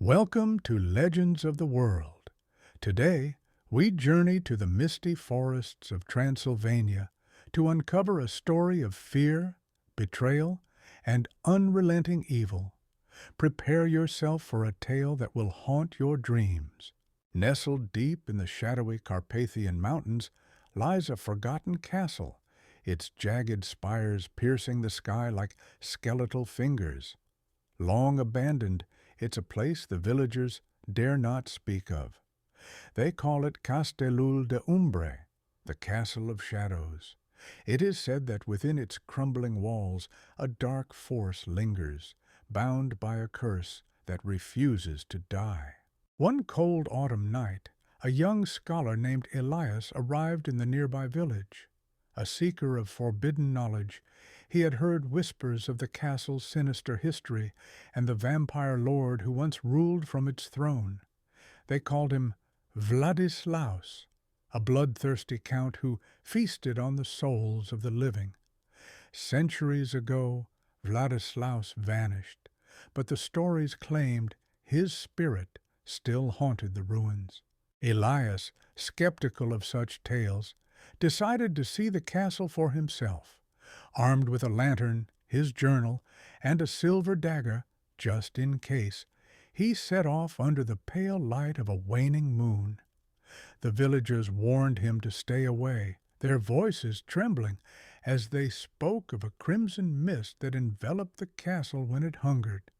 Welcome to Legends of the World. Today, we journey to the misty forests of Transylvania to uncover a story of fear, betrayal, and unrelenting evil. Prepare yourself for a tale that will haunt your dreams. Nestled deep in the shadowy Carpathian Mountains lies a forgotten castle, its jagged spires piercing the sky like skeletal fingers. Long abandoned, it's a place the villagers dare not speak of. They call it Castelul de Umbre, the Castle of Shadows. It is said that within its crumbling walls a dark force lingers, bound by a curse that refuses to die. One cold autumn night, a young scholar named Elias arrived in the nearby village. A seeker of forbidden knowledge, he had heard whispers of the castle's sinister history and the vampire lord who once ruled from its throne. They called him Vladislaus, a bloodthirsty count who feasted on the souls of the living. Centuries ago, Vladislaus vanished, but the stories claimed his spirit still haunted the ruins. Elias, skeptical of such tales, decided to see the castle for himself. Armed with a lantern, his journal, and a silver dagger, just in case, he set off under the pale light of a waning moon. The villagers warned him to stay away, their voices trembling as they spoke of a crimson mist that enveloped the castle when it hungered.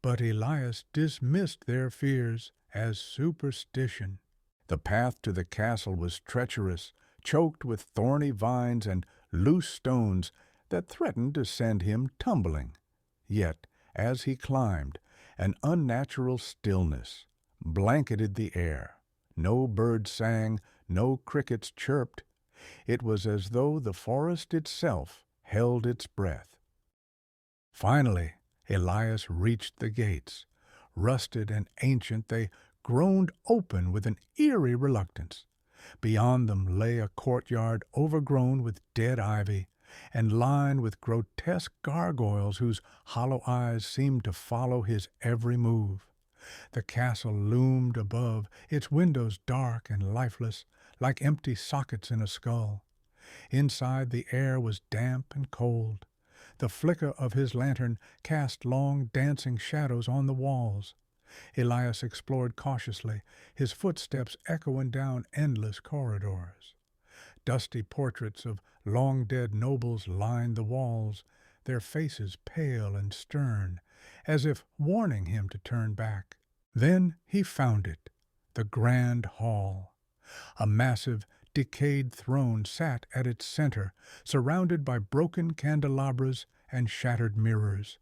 But Elias dismissed their fears as superstition. The path to the castle was treacherous, choked with thorny vines and loose stones that threatened to send him tumbling. Yet, as he climbed, an unnatural stillness blanketed the air. No birds sang, no crickets chirped. It was as though the forest itself held its breath. Finally, Elias reached the gates. Rusted and ancient, they groaned open with an eerie reluctance. Beyond them lay a courtyard overgrown with dead ivy and lined with grotesque gargoyles whose hollow eyes seemed to follow his every move. The castle loomed above, its windows dark and lifeless, like empty sockets in a skull. Inside, the air was damp and cold. The flicker of his lantern cast long dancing shadows on the walls. Elias explored cautiously, his footsteps echoing down endless corridors. Dusty portraits of long-dead nobles lined the walls, their faces pale and stern, as if warning him to turn back. Then he found it, the grand hall. A massive, decayed throne sat at its center, surrounded by broken candelabras and shattered mirrors.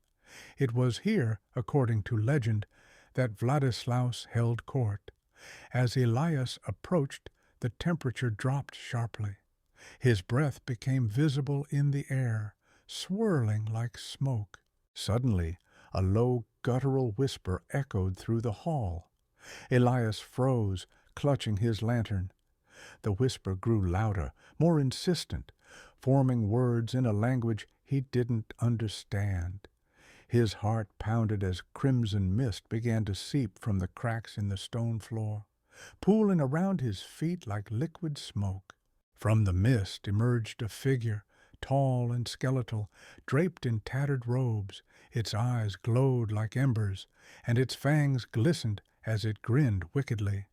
It was here, according to legend, that Vladislaus held court. As Elias approached, the temperature dropped sharply. His breath became visible in the air, swirling like smoke. Suddenly, a low, guttural whisper echoed through the hall. Elias froze, clutching his lantern. The whisper grew louder, more insistent, forming words in a language he didn't understand. His heart pounded as crimson mist began to seep from the cracks in the stone floor, pooling around his feet like liquid smoke. From the mist emerged a figure, tall and skeletal, draped in tattered robes. Its eyes glowed like embers, and its fangs glistened as it grinned wickedly.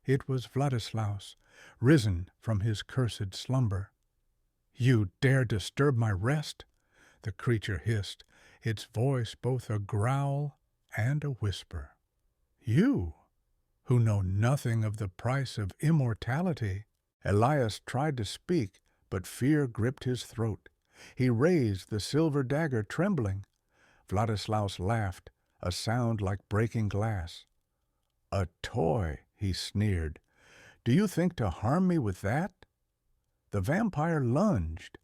It was Vladislaus, risen from his cursed slumber. "You dare disturb my rest?" the creature hissed, its voice both a growl and a whisper. "You, who know nothing of the price of immortality." Elias tried to speak, but fear gripped his throat. He raised the silver dagger, trembling. Vladislaus laughed, a sound like breaking glass. "A toy," he sneered. "Do you think to harm me with that?" The vampire lunged.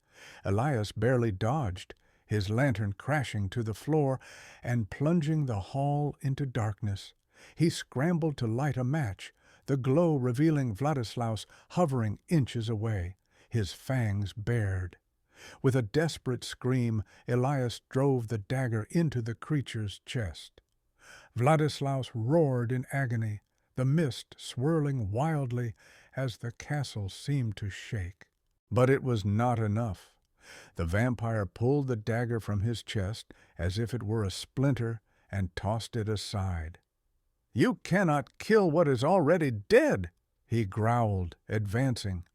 Elias barely dodged, his lantern crashing to the floor and plunging the hall into darkness. He scrambled to light a match, the glow revealing Vladislaus hovering inches away, his fangs bared. With a desperate scream, Elias drove the dagger into the creature's chest. Vladislaus roared in agony, the mist swirling wildly as the castle seemed to shake. But it was not enough. The vampire pulled the dagger from his chest as if it were a splinter and tossed it aside. "You cannot kill what is already dead," he growled, advancing.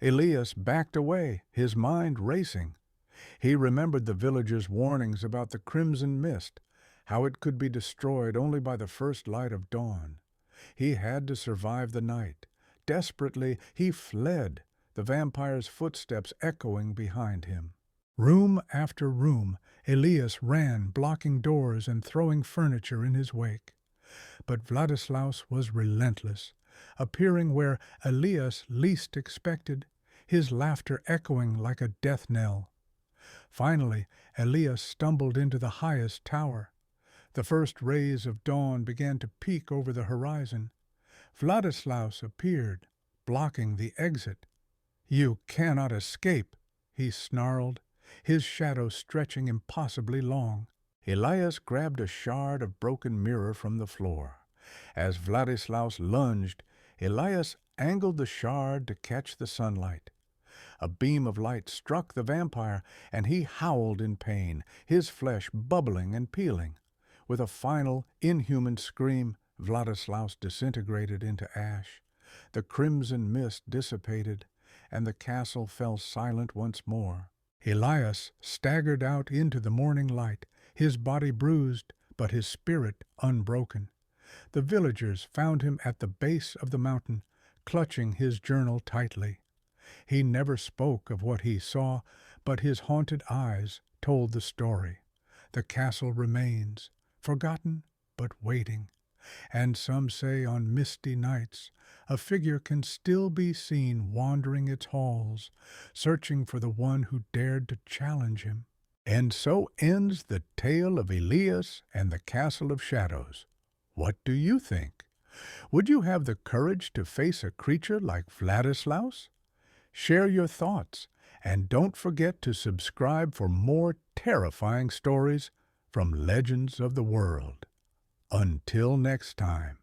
Elias backed away, his mind racing. He remembered the villagers' warnings about the crimson mist, how it could be destroyed only by the first light of dawn. He had to survive the night. Desperately, he fled, the vampire's footsteps echoing behind him. Room after room, Elias ran, blocking doors and throwing furniture in his wake. But Vladislaus was relentless, appearing where Elias least expected, his laughter echoing like a death knell. Finally, Elias stumbled into the highest tower. The first rays of dawn began to peek over the horizon. Vladislaus appeared, blocking the exit. "You cannot escape," he snarled, his shadow stretching impossibly long. Elias grabbed a shard of broken mirror from the floor. As Vladislaus lunged, Elias angled the shard to catch the sunlight. A beam of light struck the vampire, and he howled in pain, his flesh bubbling and peeling. With a final, inhuman scream, Vladislaus disintegrated into ash. The crimson mist dissipated, and the castle fell silent once more. Elias staggered out into the morning light, his body bruised, but his spirit unbroken. The villagers found him at the base of the mountain, clutching his journal tightly. He never spoke of what he saw, but his haunted eyes told the story. The castle remains, forgotten but waiting, and some say on misty nights a figure can still be seen wandering its halls, searching for the one who dared to challenge him. And so ends the tale of Elias and the Castle of Shadows. What do you think? Would you have the courage to face a creature like Vladislaus? Share your thoughts, and don't forget to subscribe for more terrifying stories from Legends of the World. Until next time.